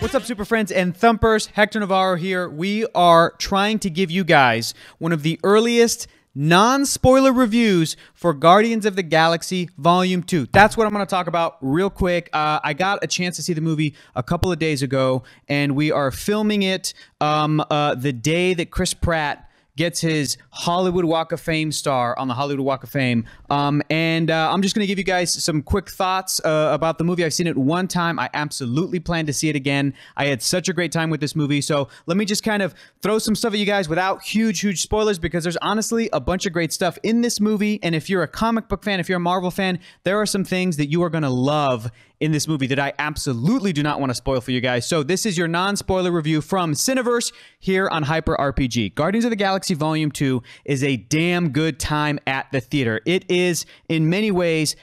What's up, Super Friends and Thumpers? Hector Navarro here. We are trying to give you guys one of the earliest non-spoiler reviews for Guardians of the Galaxy Volume 2. That's what I'm going to talk about real quick. I got a chance to see the movie a couple of days ago, and we are filming it the day that Chris Pratt gets his Hollywood Walk of Fame star on the Hollywood Walk of Fame. I'm just going to give you guys some quick thoughts about the movie. I've seen it one time. I absolutely plan to see it again. I had such a great time with this movie. So let me just kind of throw some stuff at you guys without huge spoilers, because there's honestly a bunch of great stuff in this movie. And if you're a comic book fan, if you're a Marvel fan, there are some things that you are going to love in this movie that I absolutely do not want to spoil for you guys. So this is your non-spoiler review from Cineverse here on Hyper RPG. Guardians of the Galaxy Volume 2 is a damn good time at the theater. It is, in many ways,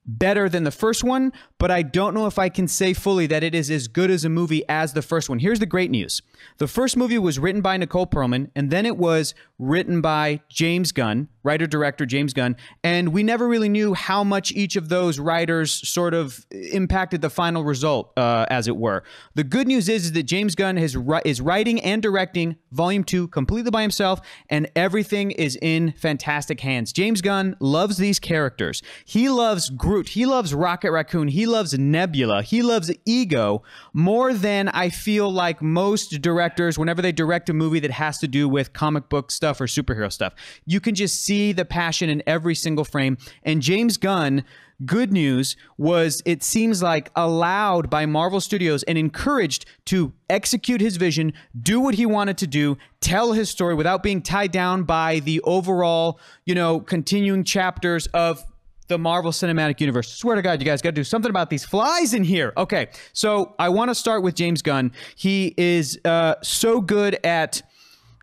better than the first one, but I don't know if I can say fully that it is as good as a movie as the first one. Here's the great news. The first movie was written by Nicole Perlman, and then it was written by James Gunn, writer-director James Gunn, and we never really knew how much each of those writers sort of impacted the final result, as it were. The good news is that James Gunn is writing and directing Volume 2 completely by himself, and everything is in fantastic hands. James Gunn loves these characters. He loves Groot. He loves Rocket Raccoon. He loves Nebula. He loves Ego more than I feel like most directors, whenever they direct a movie that has to do with comic book stuff or superhero stuff. You can just see the passion in every single frame. And James Gunn, good news, was it seems like allowed by Marvel Studios and encouraged to execute his vision, do what he wanted to do, tell his story without being tied down by the overall, continuing chapters of the Marvel Cinematic Universe. Swear to God, you guys got to do something about these flies in here. Okay, so I want to start with James Gunn. He is so good at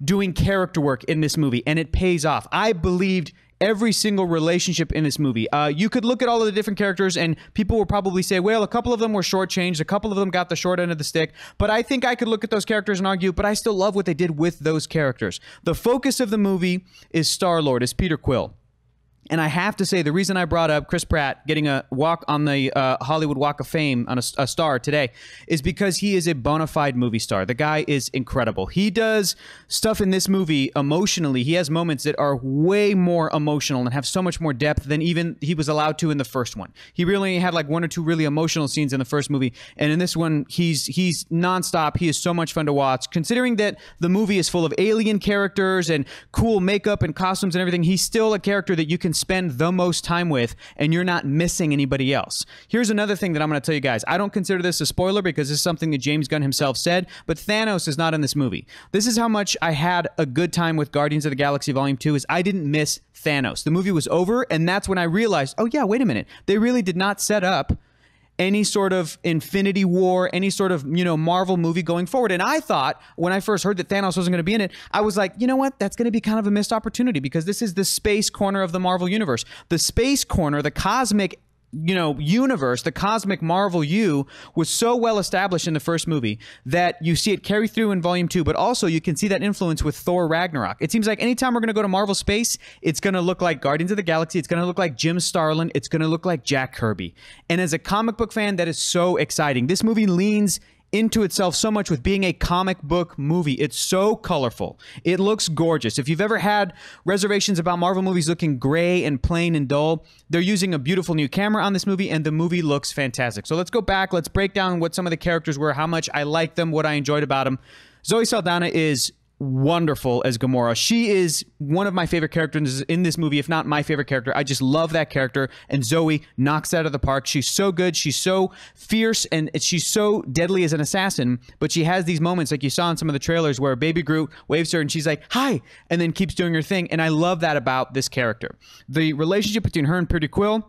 doing character work in this movie, and it pays off. I believed every single relationship in this movie. You could look at all of the different characters, and people will probably say, well, a couple of them were shortchanged, a couple of them got the short end of the stick, but I think I could look at those characters and argue, but I still love what they did with those characters. The focus of the movie is Star-Lord, is Peter Quill. And I have to say, the reason I brought up Chris Pratt getting a walk on the Hollywood Walk of Fame on a star today is because he is a bona fide movie star. The guy is incredible. He does stuff in this movie emotionally. He has moments that are way more emotional and have so much more depth than even he was allowed to in the first one. He really had like one or two really emotional scenes in the first movie. And in this one, he's nonstop. He is so much fun to watch. Considering that the movie is full of alien characters and cool makeup and costumes and everything, he's still a character that you can spend the most time with, and you're not missing anybody else. Here's another thing that I'm going to tell you guys. I don't consider this a spoiler because this is something that James Gunn himself said, but Thanos is not in this movie. This is how much I had a good time with Guardians of the Galaxy Volume 2 is I didn't miss Thanos. The movie was over, and that's when I realized, oh yeah, wait a minute. They really did not set up any sort of Infinity War, any sort of, Marvel movie going forward. And I thought, when I first heard that Thanos wasn't going to be in it, I was like, you know what? That's going to be kind of a missed opportunity because this is the space corner of the Marvel Universe. The space corner, the cosmic universe, the cosmic Marvel U was so well established in the first movie that you see it carry through in Volume 2, but also you can see that influence with Thor Ragnarok. It seems like anytime we're going to go to Marvel space, it's going to look like Guardians of the Galaxy, it's going to look like Jim Starlin, it's going to look like Jack Kirby. And as a comic book fan, that is so exciting. This movie leans into itself so much with being a comic book movie. It's so colorful. It looks gorgeous. If you've ever had reservations about Marvel movies looking gray and plain and dull, they're using a beautiful new camera on this movie, and the movie looks fantastic. So let's go back. Let's break down what some of the characters were, how much I liked them, what I enjoyed about them. Zoe Saldana is wonderful as Gamora. She is one of my favorite characters in this movie, if not my favorite character. I just love that character, and Zoe knocks it out of the park. She's so good. She's so fierce, and she's so deadly as an assassin, but she has these moments like you saw in some of the trailers where Baby Groot waves her and she's like, hi, and then keeps doing her thing, and I love that about this character. The relationship between her and Peter Quill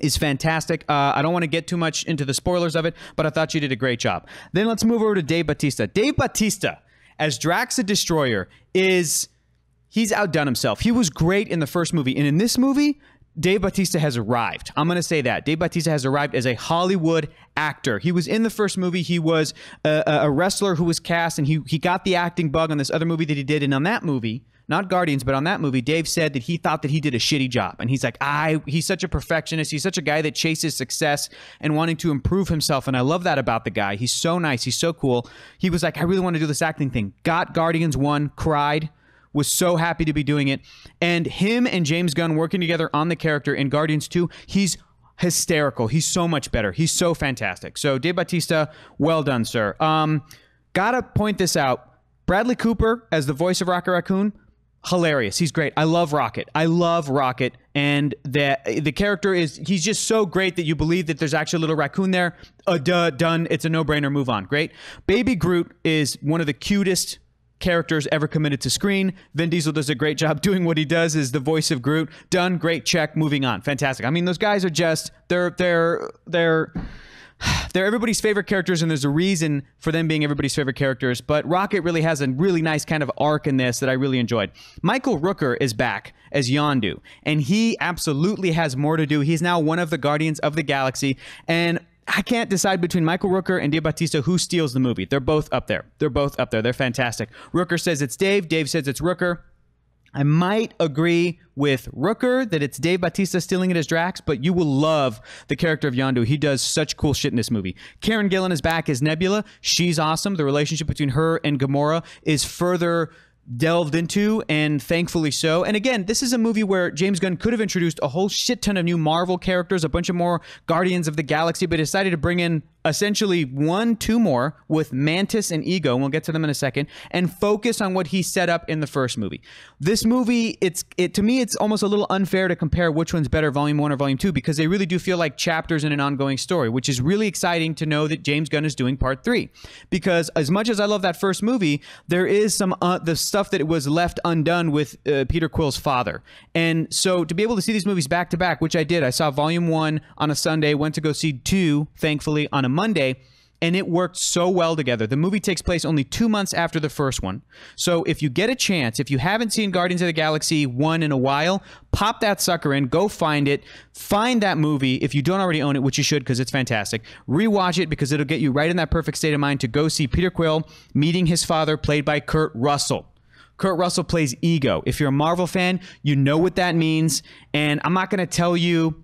is fantastic. I don't want to get too much into the spoilers of it, but I thought she did a great job. Then let's move over to Dave Bautista. Dave Bautista as Drax the Destroyer he's outdone himself. He was great in the first movie, and in this movie, Dave Bautista has arrived. I'm going to say that. Dave Bautista has arrived as a Hollywood actor. He was in the first movie. He was a wrestler who was cast, and he got the acting bug on this other movie that he did, and on that movie, not Guardians, but on that movie, Dave said that he thought that he did a shitty job. And he's like, he's such a perfectionist. He's such a guy that chases success and wanting to improve himself. And I love that about the guy. He's so nice. He's so cool. He was like, I really want to do this acting thing. Got Guardians 1, cried, was so happy to be doing it. And him and James Gunn working together on the character in Guardians 2, he's hysterical. He's so much better. He's so fantastic. So Dave Bautista, well done, sir. Gotta point this out. Bradley Cooper as the voice of Rocket Raccoon, hilarious. He's great. I love Rocket. And the character he's just so great that you believe that there's actually a little raccoon there. Done. It's a no-brainer. Move on. Great. Baby Groot is one of the cutest characters ever committed to screen. Vin Diesel does a great job doing what he does as the voice of Groot. Done. Great. Check. Moving on. Fantastic. I mean, those guys are just, they're everybody's favorite characters, and there's a reason for them being everybody's favorite characters. But Rocket really has a really nice kind of arc in this that I really enjoyed. Michael Rooker is back as Yondu, and he absolutely has more to do. He's now one of the Guardians of the Galaxy, and I can't decide between Michael Rooker and Dave Bautista who steals the movie. They're both up there. They're fantastic. Rooker says it's Dave. Dave says it's Rooker. I might agree with Rooker that it's Dave Bautista stealing it as Drax, but you will love the character of Yondu. He does such cool shit in this movie. Karen Gillan is back as Nebula. She's awesome. The relationship between her and Gamora is further delved into, and thankfully so. And again, this is a movie where James Gunn could have introduced a whole shit ton of new Marvel characters, a bunch of more Guardians of the Galaxy, but decided to bring in essentially 2 more with Mantis and Ego, and we'll get to them in a second, and focus on what he set up in the first movie. This movie, to me, it's almost a little unfair to compare which one's better, Volume 1 or Volume 2, because they really do feel like chapters in an ongoing story, which is really exciting to know that James Gunn is doing Part 3. Because as much as I love that first movie, there is some the stuff that was left undone with Peter Quill's father. And so to be able to see these movies back to back, which I did, I saw Volume 1 on a Sunday, went to go see 2, thankfully, on a Monday, and it worked so well together. The movie takes place only 2 months after the first one. So if you get a chance, if you haven't seen Guardians of the Galaxy 1 in a while, pop that sucker in, go find it, find that movie if you don't already own it, which you should because it's fantastic. Rewatch it because it'll get you right in that perfect state of mind to go see Peter Quill meeting his father, played by Kurt Russell. Kurt Russell plays Ego. If you're a Marvel fan, you know what that means, and I'm not going to tell you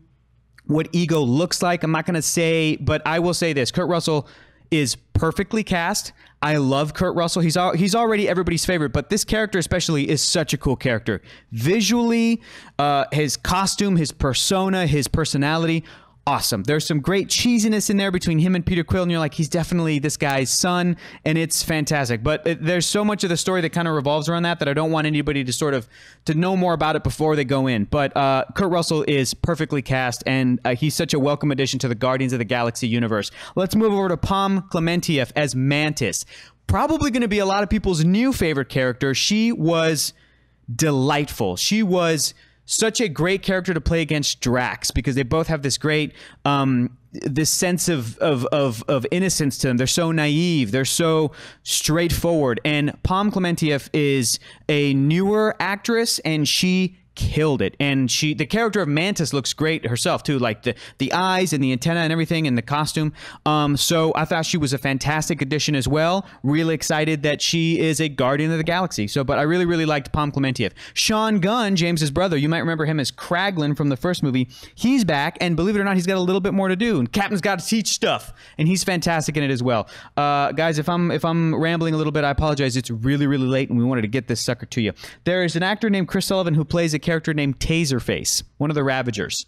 what Ego looks like. I'm not going to say, but I will say this. Kurt Russell is perfectly cast. I love Kurt Russell. He's already everybody's favorite, but this character especially is such a cool character. Visually, his costume, his persona, his personality, awesome. There's some great cheesiness in there between him and Peter Quill, and you're like, he's definitely this guy's son, and it's fantastic. But there's so much of the story that kind of revolves around that I don't want anybody to to know more about it before they go in. But Kurt Russell is perfectly cast, and he's such a welcome addition to the Guardians of the Galaxy universe. Let's move over to Pom Klementieff as Mantis. Probably going to be a lot of people's new favorite character. She was delightful. She was such a great character to play against Drax because they both have this great this sense of innocence to them. They're so naive. They're so straightforward. And Pom Klementieff is a newer actress, and she killed it. And the character of Mantis looks great herself too, like the eyes and the antenna and everything and the costume. So I thought she was a fantastic addition as well. Really excited that she is a Guardian of the Galaxy. But I really, really liked Pom Klementieff. Sean Gunn, James's brother, you might remember him as Kraglin from the first movie. He's back, and believe it or not, he's got a little bit more to do. And Captain's got to teach stuff, and he's fantastic in it as well. Guys, if I'm rambling a little bit, I apologize. It's really, really late, and we wanted to get this sucker to you. There is an actor named Chris Sullivan who plays a character named Taserface, one of the Ravagers.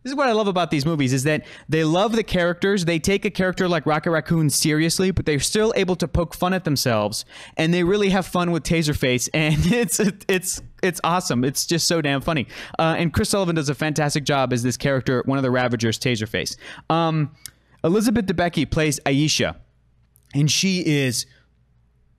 This is what I love about these movies, is that they love the characters. They take a character like Rocket Raccoon seriously, but they're still able to poke fun at themselves, and they really have fun with Taserface, and it's awesome. It's just so damn funny. And Chris Sullivan does a fantastic job as this character, one of the Ravagers, Taserface. Elizabeth Debicki plays Aisha, and she is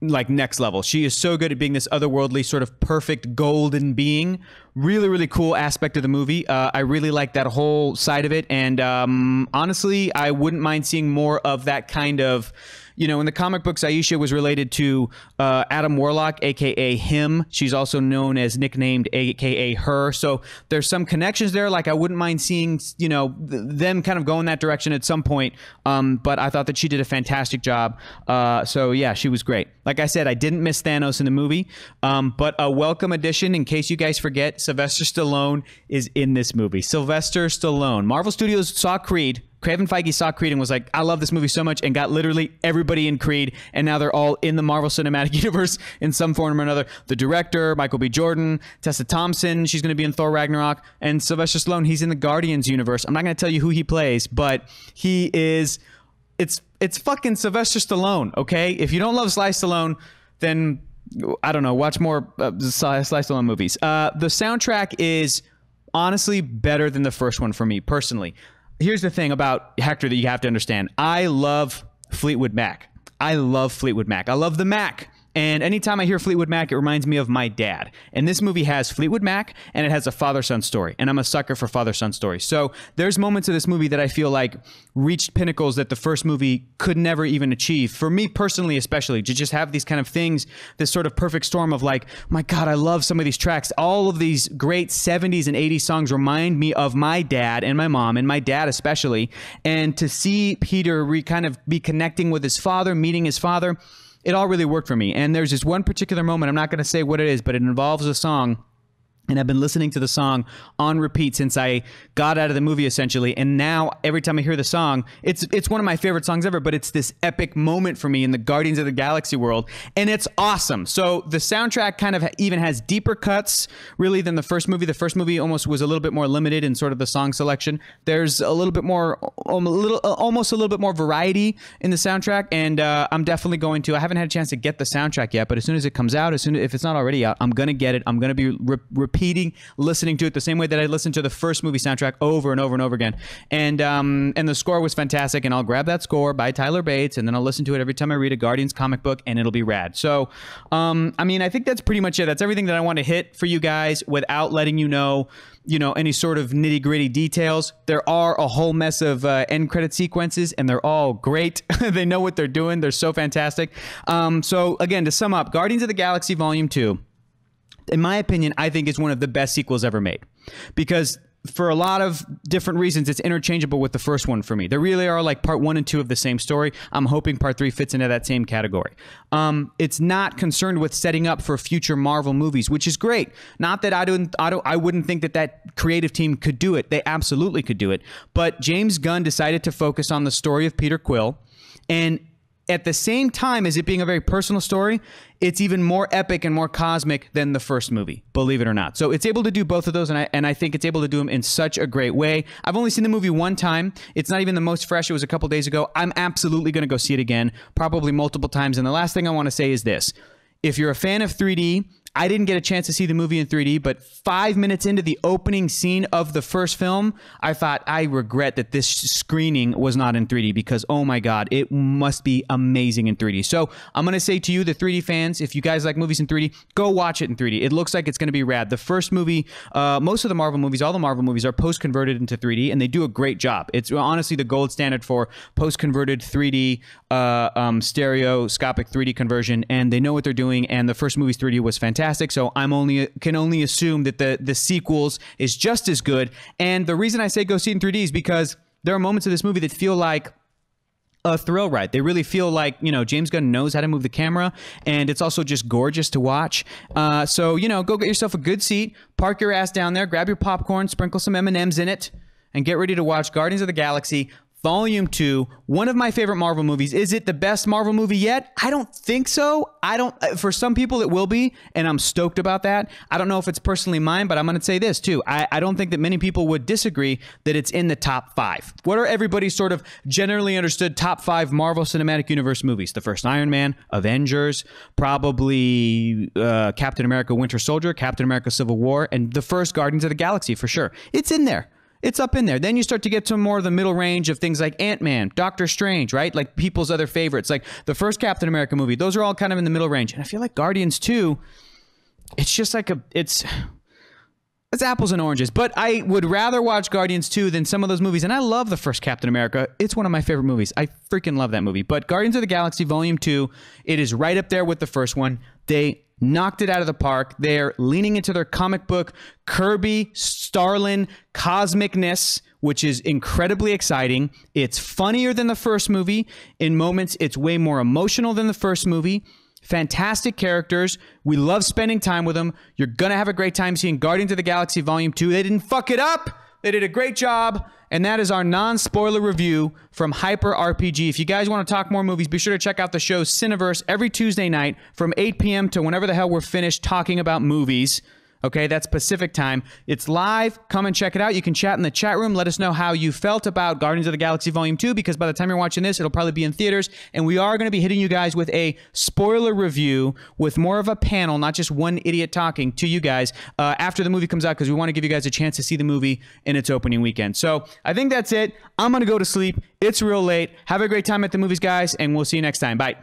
like next level. She is so good at being this otherworldly sort of perfect golden being. Really, really cool aspect of the movie. I really like that whole side of it. And honestly, I wouldn't mind seeing more of that kind of, You know, in the comic books, Aisha was related to Adam Warlock, aka him. She's also known as nicknamed aka her. So there's some connections there. Like I wouldn't mind seeing, you know, them kind of go in that direction at some point. But I thought that she did a fantastic job. So yeah, she was great. Like I said, I didn't miss Thanos in the movie, but a welcome addition. In case you guys forget, Sylvester Stallone is in this movie. Sylvester Stallone. Marvel Studios saw Creed. Kevin Feige saw Creed and was like, I love this movie so much, and got literally everybody in Creed, and now they're all in the Marvel Cinematic Universe in some form or another. The director, Michael B. Jordan, Tessa Thompson, she's going to be in Thor Ragnarok, and Sylvester Stallone, he's in the Guardians universe. I'm not going to tell you who he plays, but he is... It's fucking Sylvester Stallone, okay? If you don't love Sly Stallone, then, I don't know, watch more Sly Stallone movies. The soundtrack is honestly better than the first one for me, personally. Here's the thing about Hector that you have to understand. I love Fleetwood Mac. I love Fleetwood Mac. I love the Mac. And anytime I hear Fleetwood Mac, it reminds me of my dad. And this movie has Fleetwood Mac, and it has a father-son story. And I'm a sucker for father-son stories. So there's moments of this movie that I feel like reached pinnacles that the first movie could never even achieve. For me personally, especially, to just have these kind of things, this sort of perfect storm of like, my God, I love some of these tracks. All of these great 70s and 80s songs remind me of my dad and my mom, and my dad especially. And to see Peter kind of be connecting with his father, meeting his father, it all really worked for me. And there's this one particular moment, I'm not going to say what it is, but it involves a song. And I've been listening to the song on repeat since I got out of the movie, essentially. And now, every time I hear the song, it's one of my favorite songs ever, but it's this epic moment for me in the Guardians of the Galaxy world. And it's awesome. So the soundtrack kind of even has deeper cuts, really, than the first movie. The first movie almost was a little bit more limited in sort of the song selection. There's a little bit more, almost a little bit more variety in the soundtrack. And I'm definitely going to, I haven't had a chance to get the soundtrack yet, but as soon as it comes out, if it's not already out, I'm going to get it. I'm going to be repeating, listening to it the same way that I listened to the first movie soundtrack over and over and over again. And the score was fantastic, and I'll grab that score by Tyler Bates, and then I'll listen to it every time I read a Guardians comic book, and it'll be rad. So, I mean, I think that's pretty much it. That's everything that I want to hit for you guys without letting you know, any sort of nitty-gritty details. There are a whole mess of end credit sequences, and they're all great. They know what they're doing. They're so fantastic. So, again, to sum up, Guardians of the Galaxy Volume 2, in my opinion, I think is one of the best sequels ever made, because for a lot of different reasons, it's interchangeable with the first one for me. They really are like part 1 and 2 of the same story. I'm hoping part 3 fits into that same category. It's not concerned with setting up for future Marvel movies, which is great. Not that I wouldn't think that creative team could do it. They absolutely could do it. But James Gunn decided to focus on the story of Peter Quill, and at the same time as it being a very personal story, it's even more epic and more cosmic than the first movie, believe it or not. So it's able to do both of those, and I think it's able to do them in such a great way. I've only seen the movie one time. It's not even the most fresh. It was a couple days ago. I'm absolutely going to go see it again, probably multiple times. And the last thing I want to say is this. If you're a fan of 3D, I didn't get a chance to see the movie in 3D, but 5 minutes into the opening scene of the first film, I thought, I regret that this screening was not in 3D, because, oh my God, it must be amazing in 3D. So I'm going to say to you, the 3D fans, if you guys like movies in 3D, go watch it in 3D. It looks like it's going to be rad. The first movie, most of the Marvel movies, all the Marvel movies are post-converted into 3D, and they do a great job. It's honestly the gold standard for post-converted 3D, stereoscopic 3D conversion, and they know what they're doing, and the first movie's 3D was fantastic. So can only assume that the sequels is just as good. And the reason I say go see it in 3D is because there are moments of this movie that feel like a thrill ride. They really feel like, James Gunn knows how to move the camera, and it's also just gorgeous to watch. So, go get yourself a good seat, park your ass down there, grab your popcorn, sprinkle some M&Ms in it, and get ready to watch Guardians of the Galaxy Volume 2, one of my favorite Marvel movies. Is it the best Marvel movie yet? I don't think so. For some people it will be, and I'm stoked about that. I don't know if it's personally mine, but I'm going to say this too. I don't think that many people would disagree that it's in the top 5. What are everybody's sort of generally understood top 5 Marvel Cinematic Universe movies? The first Iron Man, Avengers, probably Captain America Winter Soldier, Captain America Civil War, and the first Guardians of the Galaxy for sure. It's in there. It's up in there. Then you start to get to more of the middle range of things like Ant-Man, Doctor Strange, right? Like people's other favorites, like the first Captain America movie. Those are all kind of in the middle range. And I feel like Guardians 2, it's just like It's apples and oranges, but I would rather watch Guardians 2 than some of those movies, and I love the first Captain America. It's one of my favorite movies. I freaking love that movie. But Guardians of the Galaxy Volume 2, it is right up there with the first one. They knocked it out of the park. They're leaning into their comic book Kirby, Starlin, cosmicness, which is incredibly exciting. It's funnier than the first movie. In moments, it's way more emotional than the first movie. Fantastic characters. We love spending time with them. You're going to have a great time seeing Guardians of the Galaxy Volume 2. They didn't fuck it up. They did a great job. And that is our non-spoiler review from Hyper RPG. If you guys want to talk more movies, be sure to check out the show Cineverse every Tuesday night from 8 p.m. to whenever the hell we're finished talking about movies. Okay, that's Pacific time. It's live. Come and check it out. You can chat in the chat room. Let us know how you felt about Guardians of the Galaxy Volume 2, because by the time you're watching this, it'll probably be in theaters. And we are going to be hitting you guys with a spoiler review with more of a panel, not just one idiot talking to you guys after the movie comes out, because we want to give you guys a chance to see the movie in its opening weekend. So I think that's it. I'm going to go to sleep. It's real late. Have a great time at the movies, guys, and we'll see you next time. Bye.